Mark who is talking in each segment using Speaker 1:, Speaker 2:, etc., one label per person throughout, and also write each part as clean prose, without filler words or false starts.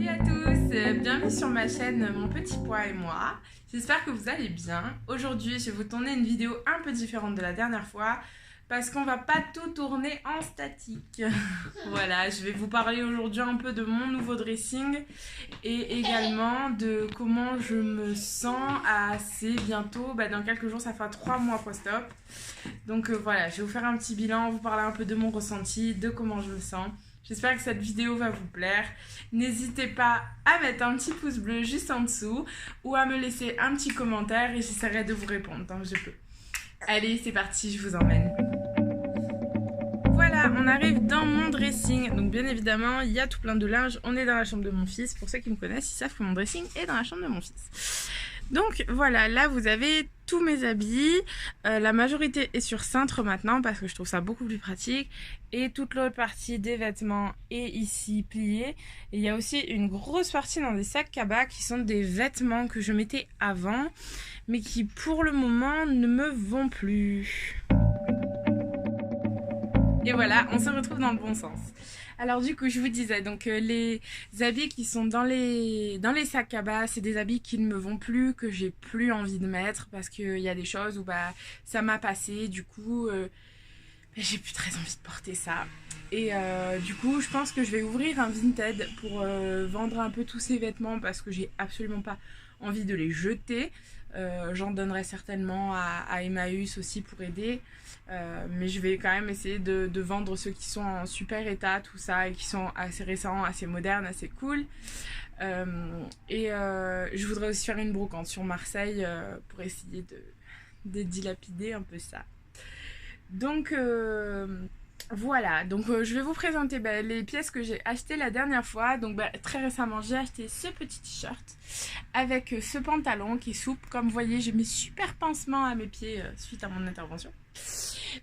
Speaker 1: Salut à tous, bienvenue sur ma chaîne Mon Petit Pois et moi. J'espère que vous allez bien. Aujourd'hui, je vais vous tourner une vidéo un peu différente de la dernière fois parce qu'on va pas tout tourner en statique. Voilà, je vais vous parler aujourd'hui un peu de mon nouveau dressing et également de comment je me sens assez bientôt. Dans quelques jours, ça fera 3 mois post-op. Donc voilà, je vais vous faire un petit bilan, vous parler un peu de mon ressenti, de comment je me sens. J'espère que cette vidéo va vous plaire. N'hésitez pas à mettre un petit pouce bleu juste en dessous ou à me laisser un petit commentaire et j'essaierai de vous répondre tant que je peux. Allez, c'est parti, je vous emmène. Voilà, on arrive dans mon dressing. Donc bien évidemment, il y a tout plein de linge. On est dans la chambre de mon fils. Pour ceux qui me connaissent, ils savent que mon dressing est dans la chambre de mon fils. Donc voilà, là vous avez tous mes habits, la majorité est sur cintre maintenant parce que je trouve ça beaucoup plus pratique et toute l'autre partie des vêtements est ici pliée et il y a aussi une grosse partie dans des sacs cabas qui sont des vêtements que je mettais avant mais qui pour le moment ne me vont plus. Et voilà, on se retrouve dans le bon sens. Alors du coup, je vous disais, donc les habits qui sont dans les sacs cabas, c'est des habits qui ne me vont plus, que j'ai plus envie de mettre parce qu'il y a des choses où ça m'a passé, du coup, j'ai plus très envie de porter ça. Et du coup, je pense que je vais ouvrir un Vinted pour vendre un peu tous ces vêtements parce que j'ai absolument pas envie de les jeter. J'en donnerai certainement à Emmaüs aussi pour aider. Mais je vais quand même essayer de vendre ceux qui sont en super état, tout ça, et qui sont assez récents, assez modernes, assez cool. Je voudrais aussi faire une brocante sur Marseille pour essayer de dilapider un peu ça. Donc voilà, donc je vais vous présenter les pièces que j'ai achetées la dernière fois. Donc très récemment j'ai acheté ce petit t-shirt avec ce pantalon qui est souple. Comme vous voyez, j'ai mis super pansement à mes pieds suite à mon intervention.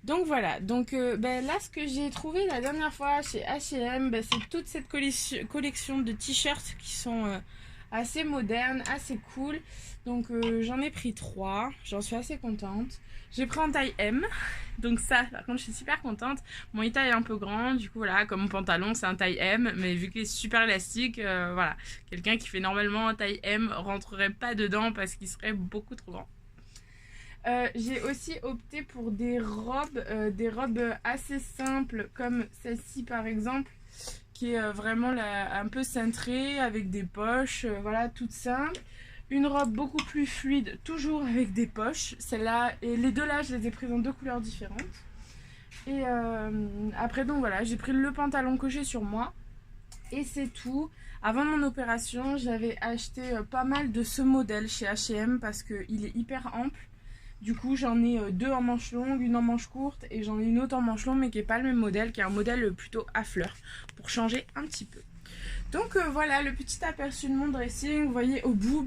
Speaker 1: Donc voilà, donc là ce que j'ai trouvé la dernière fois chez H&M, c'est toute cette collection de t-shirts qui sont assez modernes, assez cool. Donc j'en ai pris 3, j'en suis assez contente. J'ai pris en taille M, donc ça par contre je suis super contente. Mon taille est un peu grand, du coup voilà, comme mon pantalon c'est un taille M, mais vu qu'il est super élastique, voilà, quelqu'un qui fait normalement un taille M rentrerait pas dedans parce qu'il serait beaucoup trop grand. J'ai aussi opté pour des robes assez simples comme celle-ci par exemple, qui est vraiment un peu cintrée avec des poches, voilà, toute simple. Une robe beaucoup plus fluide, toujours avec des poches. Celle-là, et les deux là, je les ai prises en 2 couleurs différentes. Et après, donc voilà, j'ai pris le pantalon que j'ai sur moi. Et c'est tout. Avant mon opération, j'avais acheté pas mal de ce modèle chez H&M parce qu'il est hyper ample. Du coup, j'en ai 2 en manche longue, une en manche courte et j'en ai une autre en manche longue mais qui n'est pas le même modèle, qui est un modèle plutôt à fleurs pour changer un petit peu. Donc voilà le petit aperçu de mon dressing. Vous voyez au bout,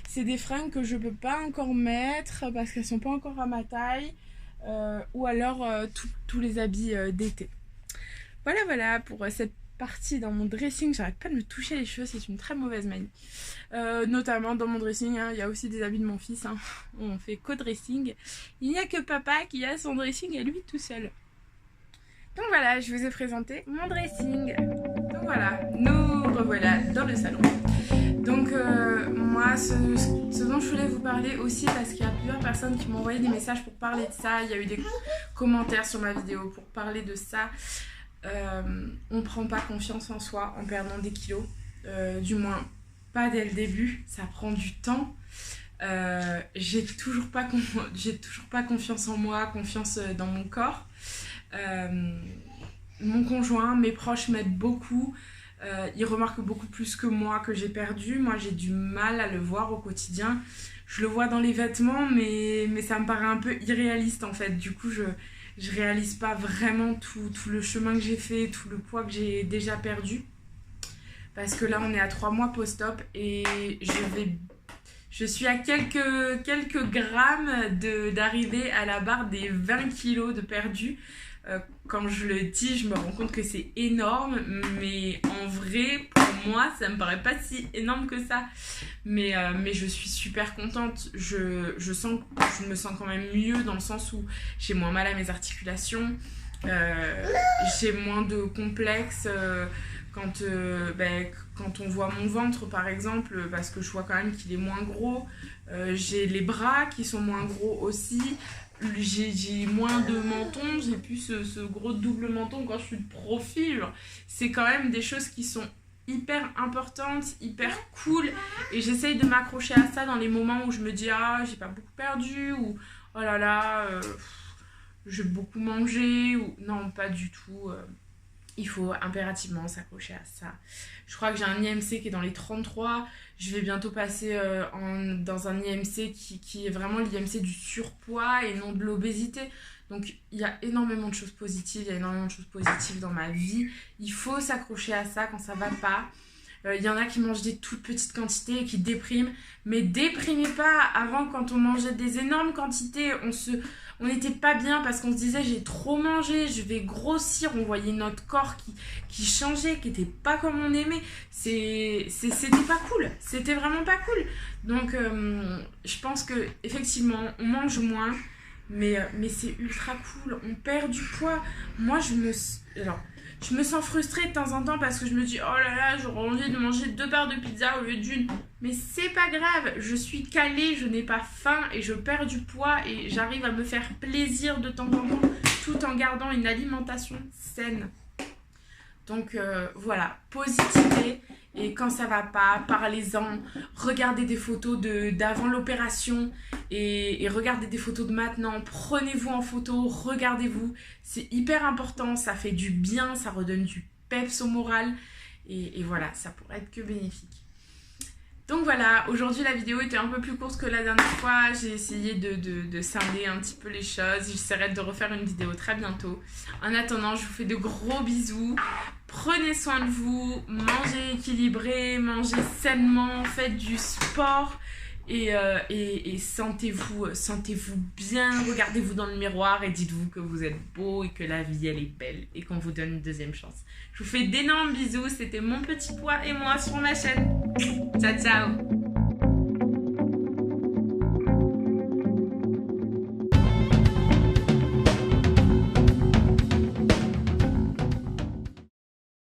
Speaker 1: c'est des fringues que je ne peux pas encore mettre parce qu'elles ne sont pas encore à ma taille ou alors tous les habits d'été. Voilà pour cette partie dans mon dressing. J'arrête pas de me toucher les cheveux, c'est une très mauvaise manie. Notamment dans mon dressing, il y a aussi des habits de mon fils. On fait co-dressing. Il n'y a que papa qui a son dressing à lui tout seul. Donc voilà, je vous ai présenté mon dressing. Donc voilà, nous revoilà dans le salon. Donc moi, ce dont je voulais vous parler aussi, parce qu'il y a plusieurs personnes qui m'ont envoyé des messages pour parler de ça. Il y a eu des commentaires sur ma vidéo pour parler de ça. On ne prend pas confiance en soi en perdant des kilos. Du moins, pas dès le début. Ça prend du temps. J'ai toujours pas confiance en moi, confiance dans mon corps. Mon conjoint, mes proches m'aident beaucoup. Ils remarquent beaucoup plus que moi que j'ai perdu. Moi j'ai du mal à le voir au quotidien. Je le vois dans les vêtements mais ça me paraît un peu irréaliste en fait. Du coup je réalise pas vraiment tout le chemin que j'ai fait, tout le poids que j'ai déjà perdu. Parce que là on est à 3 mois post-op et je suis à quelques grammes d'arriver à la barre des 20 kilos de perdu. Quand je le dis, je me rends compte que c'est énorme, mais en vrai, pour moi, ça me paraît pas si énorme que ça. Mais je suis super contente. Je me sens quand même mieux dans le sens où j'ai moins mal à mes articulations, j'ai moins de complexes. quand on voit mon ventre par exemple, parce que je vois quand même qu'il est moins gros, j'ai les bras qui sont moins gros aussi, j'ai moins de menton, j'ai plus ce gros double menton quand je suis de profil. C'est quand même des choses qui sont hyper importantes, hyper cool, et j'essaye de m'accrocher à ça dans les moments où je me dis ah j'ai pas beaucoup perdu, ou oh là là j'ai beaucoup mangé, ou non pas du tout. Il faut impérativement s'accrocher à ça. Je crois que j'ai un IMC qui est dans les 33. Je vais bientôt passer dans un IMC qui est vraiment l'IMC du surpoids et non de l'obésité. Donc il y a énormément de choses positives, il y a énormément de choses positives dans ma vie. Il faut s'accrocher à ça quand ça va pas. Il y en a qui mangent des toutes petites quantités et qui dépriment. Mais déprimez pas. Avant, quand on mangeait des énormes quantités, on n'était pas bien parce qu'on se disait j'ai trop mangé, je vais grossir. On voyait notre corps qui changeait, qui n'était pas comme on aimait. C'était pas cool. C'était vraiment pas cool. Donc je pense que effectivement on mange moins, mais c'est ultra cool. On perd du poids. Moi je me sens frustrée de temps en temps parce que je me dis oh là là, j'aurais envie de manger 2 parts de pizza au lieu d'une. Mais c'est pas grave, je suis calée, je n'ai pas faim et je perds du poids et j'arrive à me faire plaisir de temps en temps tout en gardant une alimentation saine. Donc voilà, positivité. Et quand ça va pas, parlez-en, regardez des photos d'avant l'opération et regardez des photos de maintenant, prenez-vous en photo, regardez-vous, c'est hyper important, ça fait du bien, ça redonne du peps au moral et voilà, ça pourrait être que bénéfique. Donc voilà, aujourd'hui la vidéo était un peu plus courte que la dernière fois, j'ai essayé de scinder un petit peu les choses, j'essaierai de refaire une vidéo très bientôt. En attendant, je vous fais de gros bisous, prenez soin de vous, mangez équilibré, mangez sainement, faites du sport et sentez-vous bien, regardez-vous dans le miroir et dites-vous que vous êtes beau et que la vie elle est belle et qu'on vous donne une deuxième chance. Je vous fais d'énormes bisous, c'était Mon Petit Pois et moi sur ma chaîne. Ciao ciao.